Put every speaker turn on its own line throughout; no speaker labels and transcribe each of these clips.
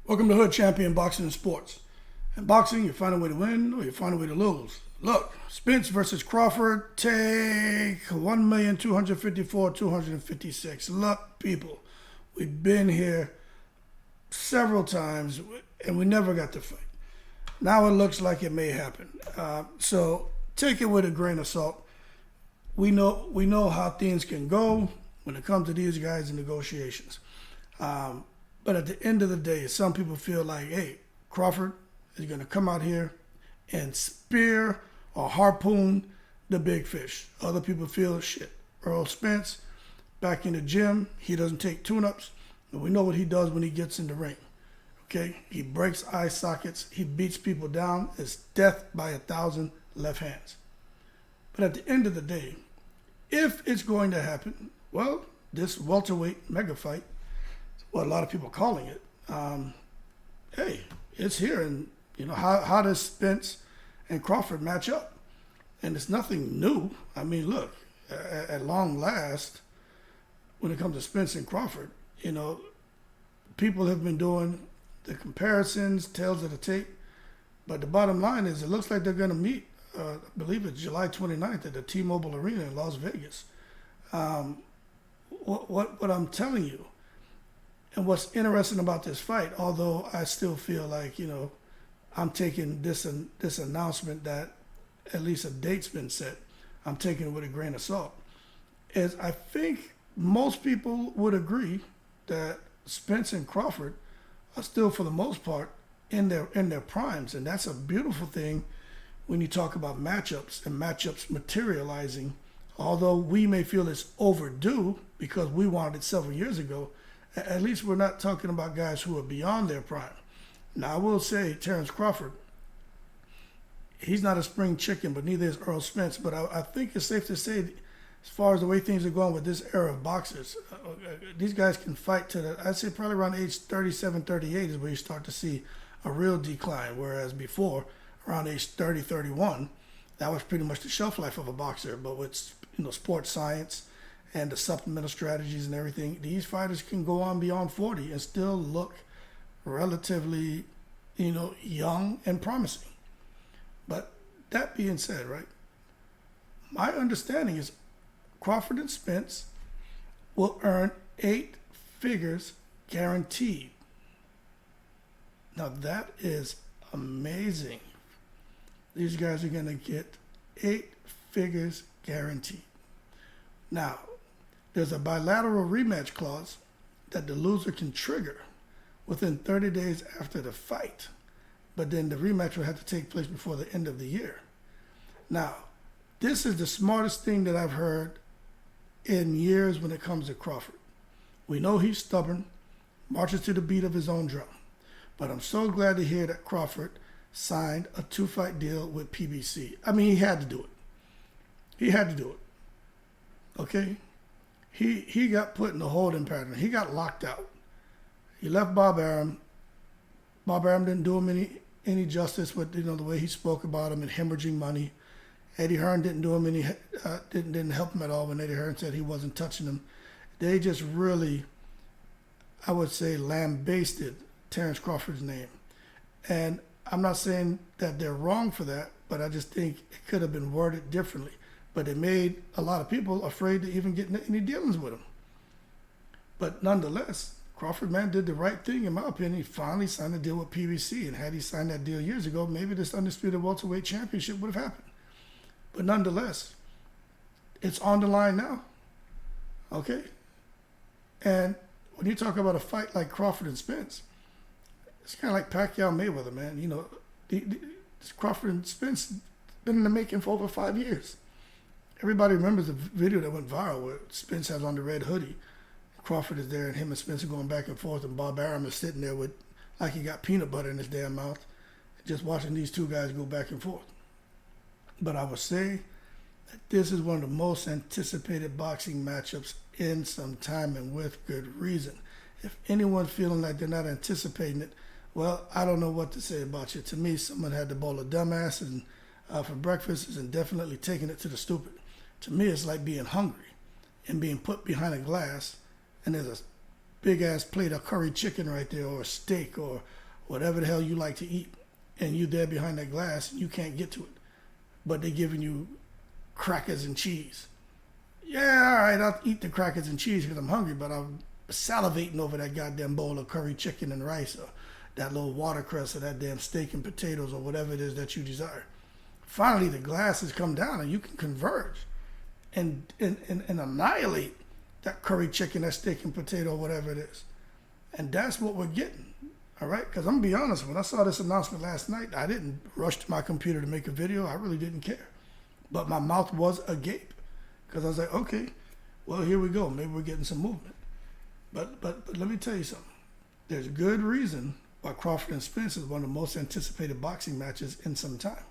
Welcome to Hood Champion Boxing and Sports. In boxing, you find a way to win or you find a way to lose. Look, Spence versus Crawford, take 1,254,256. Look, people, we've been here several times and we never got to fight. Now it looks like it may happen. So take it with a grain of salt. We know how things can go when it comes to these guys in negotiations. But at the end of the day, some people feel like, hey, Crawford is going to come out here and spear or harpoon the big fish. Other people feel, shit, Earl Spence, back in the gym, he doesn't take tune-ups. And we know what he does when he gets in the ring. Okay? He breaks eye sockets. He beats people down. It's death by 1,000 left hands. But at the end of the day, if it's going to happen, well, this welterweight mega fight, what a lot of people are calling it, hey, it's here. And, how does Spence and Crawford match up? And it's nothing new. I mean, look, at long last, when it comes to Spence and Crawford, people have been doing the comparisons, tails of the tape. But the bottom line is it looks like they're going to meet, I believe it's July 29th at the T-Mobile Arena in Las Vegas. What I'm telling you, and what's interesting about this fight, although I still feel like, I'm taking this announcement that at least a date's been set, I'm taking it with a grain of salt, is I think most people would agree that Spence and Crawford are still, for the most part, in their primes. And that's a beautiful thing when you talk about matchups and matchups materializing. Although we may feel it's overdue because we wanted it several years ago, at least we're not talking about guys who are beyond their prime. Now, I will say Terrence Crawford, he's not a spring chicken, but neither is Earl Spence. But I think it's safe to say, as far as the way things are going with this era of boxers, these guys can fight to I'd say probably around age 37, 38 is where you start to see a real decline. Whereas before, around age 30, 31, that was pretty much the shelf life of a boxer. But with sports science and the supplemental strategies and everything, these fighters can go on beyond 40 and still look relatively, young and promising. But that being said, right, my understanding is Crawford and Spence will earn 8 figures guaranteed. Now that is amazing. These guys are going to get 8 figures guaranteed. Now, there's a bilateral rematch clause that the loser can trigger within 30 days after the fight. But then the rematch will have to take place before the end of the year. Now, this is the smartest thing that I've heard in years when it comes to Crawford. We know he's stubborn, marches to the beat of his own drum. But I'm so glad to hear that Crawford signed a 2-fight deal with PBC. I mean, he had to do it. He had to do it. Okay? He got put in the holding pattern. He got locked out. He left Bob Arum. Bob Arum didn't do him any justice with the way he spoke about him and hemorrhaging money. Eddie Hearn didn't do him didn't help him at all when Eddie Hearn said he wasn't touching him. They just really, I would say, lambasted Terrence Crawford's name. And I'm not saying that they're wrong for that, but I just think it could have been worded differently. But it made a lot of people afraid to even get any dealings with him. But nonetheless, Crawford, man, did the right thing, in my opinion. He finally signed a deal with PBC. And had he signed that deal years ago, maybe this undisputed welterweight championship would have happened. But nonetheless, it's on the line now. Okay? And when you talk about a fight like Crawford and Spence, it's kind of like Pacquiao Mayweather, man. This Crawford and Spence been in the making for over 5 years. Everybody remembers the video that went viral where Spence has on the red hoodie. Crawford is there and him and Spence are going back and forth, and Bob Arum is sitting there with like he got peanut butter in his damn mouth, just watching these two guys go back and forth. But I would say that this is one of the most anticipated boxing matchups in some time, and with good reason. If anyone's feeling like they're not anticipating it, well, I don't know what to say about you. To me, someone had the bowl of dumbass and for breakfast and definitely taking it to the stupid. To me, it's like being hungry and being put behind a glass, and there's a big ass plate of curry chicken right there, or steak, or whatever the hell you like to eat, and you there behind that glass and you can't get to it, but they're giving you crackers and cheese. Yeah, all right, I'll eat the crackers and cheese because I'm hungry, but I'm salivating over that goddamn bowl of curry chicken and rice, or that little watercress, or that damn steak and potatoes, or whatever it is that you desire. Finally, the glasses come down and you can converge and annihilate that curry chicken, that steak and potato, whatever it is. And that's what we're getting, all right? Because I'm going to be honest, when I saw this announcement last night, I didn't rush to my computer to make a video. I really didn't care. But my mouth was agape because I was like, okay, well, here we go. Maybe we're getting some movement. But let me tell you something. There's good reason why Crawford and Spence is one of the most anticipated boxing matches in some time.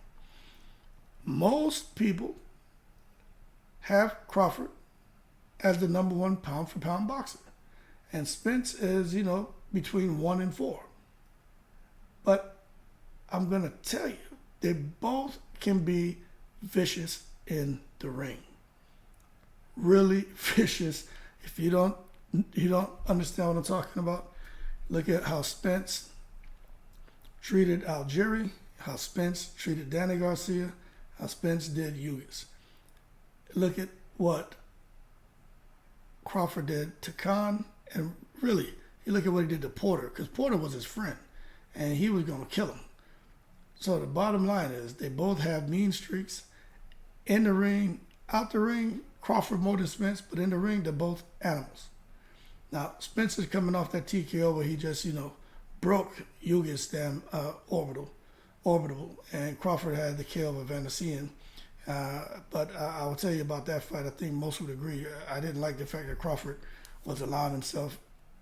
Most people have Crawford as the number one pound for pound boxer. And Spence is, between 1 and 4. But I'm going to tell you, they both can be vicious in the ring. Really vicious. If you don't understand what I'm talking about, look at how Spence treated Algieri, how Spence treated Danny Garcia, how Spence did Ugas. Look at what Crawford did to Khan, and really, you look at what he did to Porter, because Porter was his friend, and he was going to kill him. So the bottom line is, they both have mean streaks in the ring, out the ring. Crawford more than Spence, but in the ring, they're both animals. Now, Spence is coming off that TKO where he just, broke Ugas' damn orbital, and Crawford had the KO of Van Sien. But I will tell you about that fight. I think most would agree. I didn't like the fact that Crawford was allowing himself.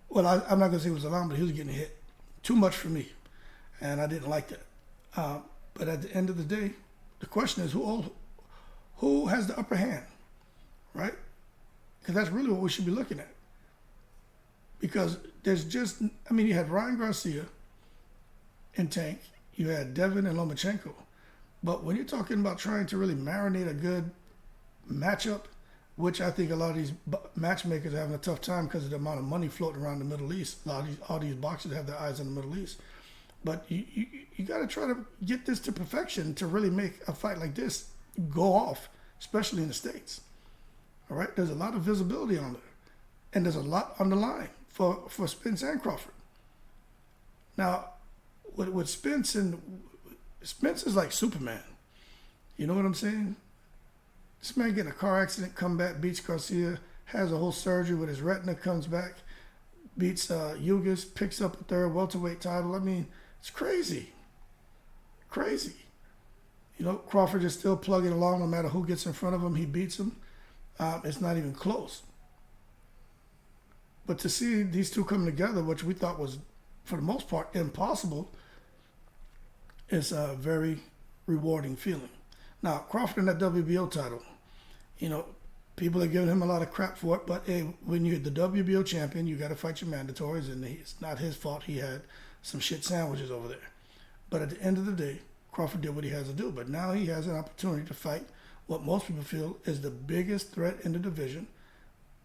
Well, I'm not going to say he was allowing, but he was getting hit. Too much for me. And I didn't like that. But at the end of the day, the question is who has the upper hand, right? Because that's really what we should be looking at. Because you had Ryan Garcia in Tank. You had Devin and Lomachenko. But when you're talking about trying to really marinate a good matchup, which I think a lot of these matchmakers are having a tough time because of the amount of money floating around the Middle East. All these boxers have their eyes on the Middle East. But you got to try to get this to perfection to really make a fight like this go off, especially in the States. All right? There's a lot of visibility on there. And there's a lot on the line for Spence and Crawford. Now, with Spence is like Superman. You know what I'm saying? This man getting a car accident, come back, beats Garcia, has a whole surgery with his retina, comes back, beats Ugas, picks up a third welterweight title. I mean, it's crazy. Crazy. Crawford is still plugging along no matter who gets in front of him. He beats him. It's not even close. But to see these two come together, which we thought was, for the most part, impossible, is a very rewarding feeling. Now, Crawford in that WBO title, people are giving him a lot of crap for it, but hey, when you're the WBO champion, you got to fight your mandatories, and it's not his fault he had some shit sandwiches over there. But at the end of the day, Crawford did what he has to do, but now he has an opportunity to fight what most people feel is the biggest threat in the division,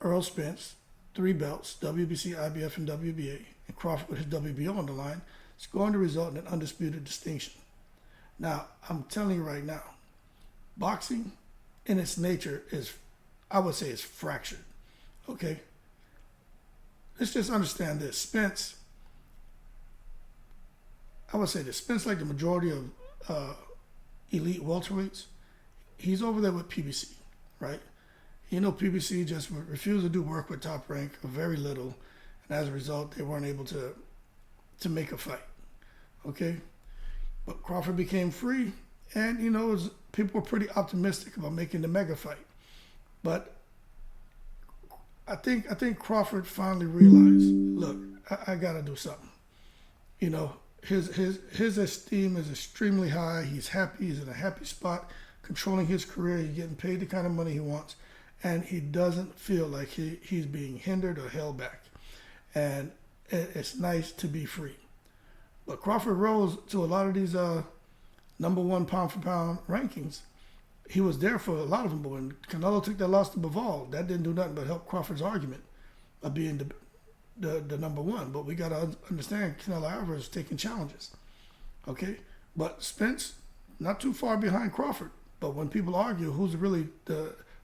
Earl Spence, 3 belts, WBC, IBF, and WBA, and Crawford with his WBO on the line. It's going to result in an undisputed distinction. Now, I'm telling you right now, boxing in its nature is, I would say, it's fractured. Okay? Let's just understand this. Spence, I would say this. Spence, like the majority of elite welterweights, he's over there with PBC, right? PBC just refused to do work with Top Rank, or very little, and as a result, they weren't able to make a fight. Okay? But Crawford became free, and, people were pretty optimistic about making the mega fight. But I think Crawford finally realized, look, I got to do something. His esteem is extremely high. He's happy. He's in a happy spot, controlling his career. He's getting paid the kind of money he wants. And he doesn't feel like he's being hindered or held back. And it's nice to be free. But Crawford rose to a lot of these number one pound for pound rankings. He was there for a lot of them. But when Canelo took that loss to Bivol, that didn't do nothing but help Crawford's argument of being the number one. But we got to understand Canelo Alvarez is taking challenges. Okay? But Spence, not too far behind Crawford. But when people argue who's really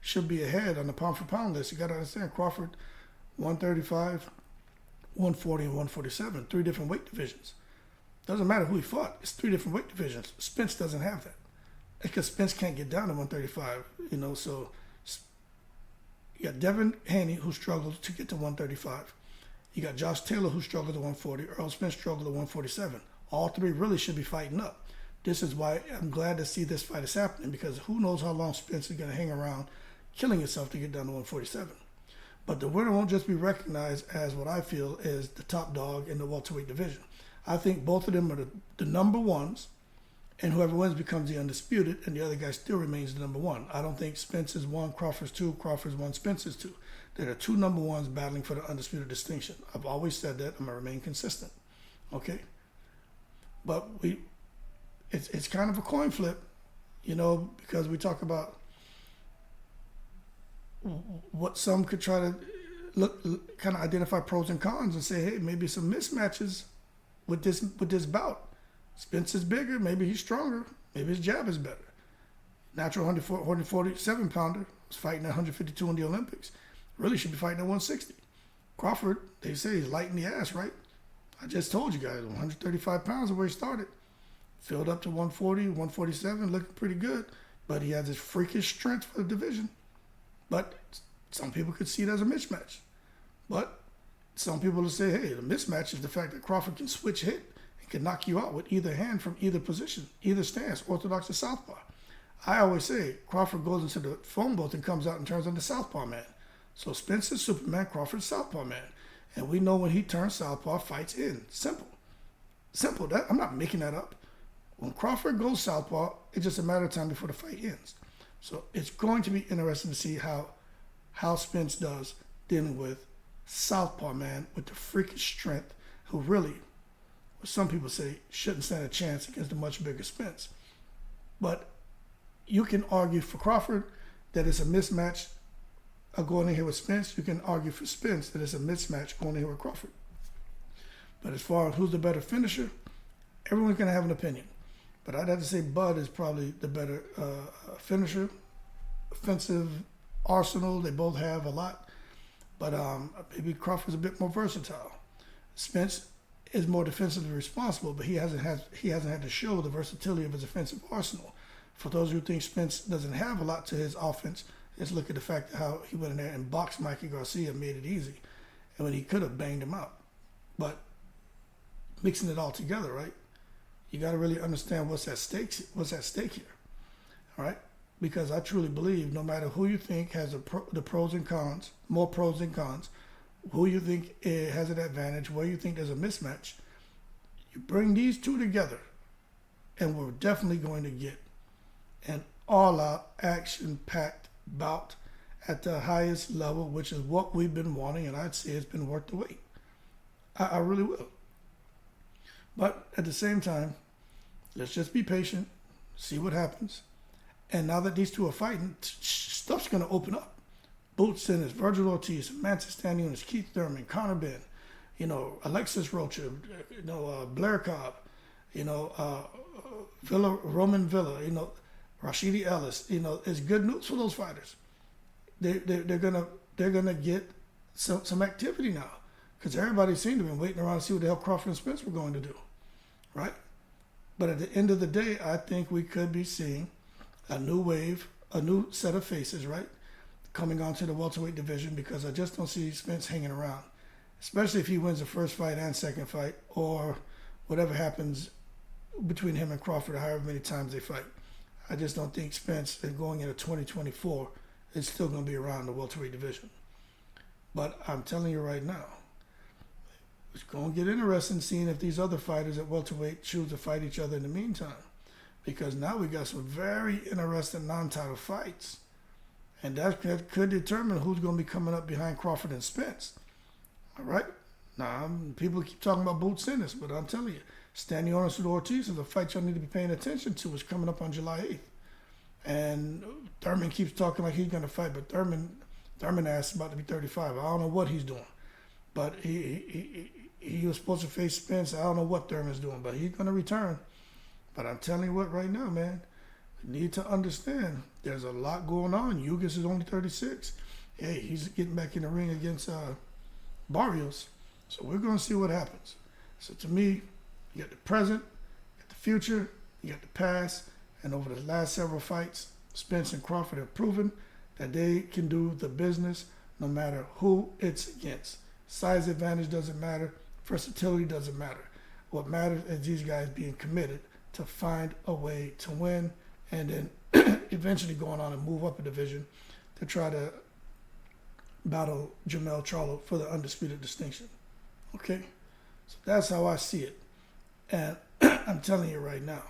should be ahead on the pound for pound list, you got to understand Crawford, 135, 140, and 147, 3 different weight divisions. Doesn't matter who he fought. It's 3 different weight divisions. Spence doesn't have that. Because Spence can't get down to 135, so you got Devin Haney, who struggled to get to 135. You got Josh Taylor, who struggled to 140. Earl Spence struggled to 147. All 3 really should be fighting up. This is why I'm glad to see this fight is happening, because who knows how long Spence is going to hang around killing himself to get down to 147. But the winner won't just be recognized as what I feel is the top dog in the welterweight division. I think both of them are the number ones, and whoever wins becomes the undisputed, and the other guy still remains the number one. I don't think Spence is 1, Crawford's 2, Crawford's 1, Spence is 2. They're the 2 number ones battling for the undisputed distinction. I've always said that. I'm going to remain consistent. Okay? But it's kind of a coin flip, because we talk about what some could try to kind of identify pros and cons and say, hey, maybe some mismatches with this bout. Spence is bigger, maybe he's stronger, maybe his jab is better. Natural 147 pounder was fighting at 152 in the Olympics. Really should be fighting at 160. Crawford, they say he's light in the ass, right? I just told you guys, 135 pounds is where he started. Filled up to 140, 147, looking pretty good. But he has this freakish strength for the division. But some people could see it as a mismatch. But some people will say, hey, the mismatch is the fact that Crawford can switch hit and can knock you out with either hand from either position, either stance, orthodox or southpaw. I always say Crawford goes into the phone booth and comes out and turns on the southpaw man. So Spence is Superman, Crawford's southpaw man. And we know when he turns southpaw, fights in. Simple. Simple. I'm not making that up. When Crawford goes southpaw, it's just a matter of time before the fight ends. So it's going to be interesting to see how Spence does dealing with southpaw man with the freakish strength, who really, some people say, shouldn't stand a chance against the much bigger Spence. But you can argue for Crawford that it's a mismatch going in here with Spence. You can argue for Spence that it's a mismatch going in here with Crawford. But as far as who's the better finisher, everyone's going to have an opinion. But I'd have to say Bud is probably the better finisher. Offensive arsenal, they both have a lot. But maybe Crawford's a bit more versatile. Spence is more defensively responsible, but he hasn't had to show the versatility of his offensive arsenal. For those who think Spence doesn't have a lot to his offense, just look at the fact of how he went in there and boxed Mikey Garcia, made it easy, and when he could have banged him out. But mixing it all together, right? You got to really understand what's at stake here, all right? Because I truly believe no matter who you think has the pros and cons, more pros than cons, who you think has an advantage, where you think there's a mismatch, you bring these two together, and we're definitely going to get an all-out, action-packed bout at the highest level, which is what we've been wanting, and I'd say it's been worth the wait. I really will. But at the same time, let's just be patient, see what happens. And now that these two are fighting, stuff's going to open up. Boots Ennis, Virgil Ortiz, Mantis Stanionis, Keith Thurman, Conor Benn, Alexis Rocha, Blair Cobb, Roman Villa, Rashidi Ellis. It's good news for those fighters. They're gonna get some activity now, because everybody seemed to be waiting around to see what the hell Crawford and Spence were going to do, right? But at the end of the day, I think we could be seeing a new wave, a new set of faces, right, coming onto the welterweight division, because I just don't see Spence hanging around, especially if he wins the first fight and second fight, or whatever happens between him and Crawford, however many times they fight. I just don't think Spence, going into 2024, is still going to be around the welterweight division. But I'm telling you right now, it's going to get interesting seeing if these other fighters at welterweight choose to fight each other in the meantime. Because now we got some very interesting non-title fights. And that could determine who's going to be coming up behind Crawford and Spence. All right? Now, people keep talking about Boots Ennis, but I'm telling you, Stanionis and Ortiz is a fight y'all need to be paying attention to. It's coming up on July 8th. And Thurman keeps talking like he's going to fight, but Thurman ass is about to be 35. I don't know what he's doing. But he was supposed to face Spence. I don't know what Thurman's doing, but he's going to return. But I'm telling you what right now, man, you need to understand there's a lot going on. Yugas is only 36. Hey, he's getting back in the ring against Barrios. So we're going to see what happens. So to me, you got the present, you got the future, you got the past, and over the last several fights, Spence and Crawford have proven that they can do the business no matter who it's against. Size advantage doesn't matter. Versatility doesn't matter. What matters is these guys being committed to find a way to win and then eventually going on and move up a division to try to battle Jermell Charlo for the undisputed distinction. Okay? So that's how I see it. And I'm telling you right now,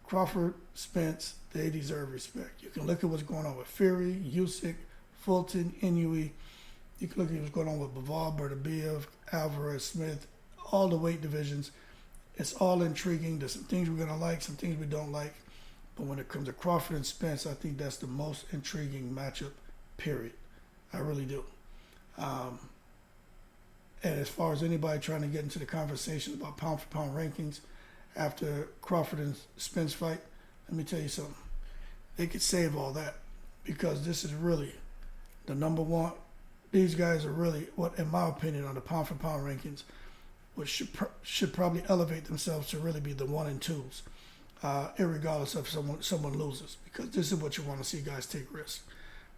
Crawford, Spence, they deserve respect. You can look at what's going on with Fury, Usyk, Fulton, Inoue. You can look at what's going on with Bivol, Bertabiev, Alvarez, Smith, all the weight divisions. It's all intriguing. There's some things we're going to like, some things we don't like. But when it comes to Crawford and Spence, I think that's the most intriguing matchup, period. I really do. And as far as anybody trying to get into the conversation about pound-for-pound rankings after Crawford and Spence fight, let me tell you something. They could save all that because this is really the number one. These guys are really, what, in my opinion, on the pound-for-pound rankings, which should probably elevate themselves to really be the 1 and 2s, irregardless of someone loses, because this is what you want to see guys take risks.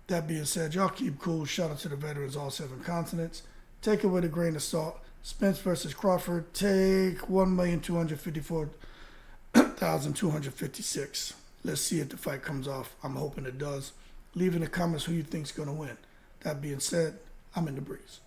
That being said, y'all keep cool. Shout out to the veterans, all 7 continents. Take it with a grain of salt. Spence versus Crawford. Take 1,254,256. Let's see if the fight comes off. I'm hoping it does. Leave in the comments who you think's going to win. That being said, I'm in the breeze.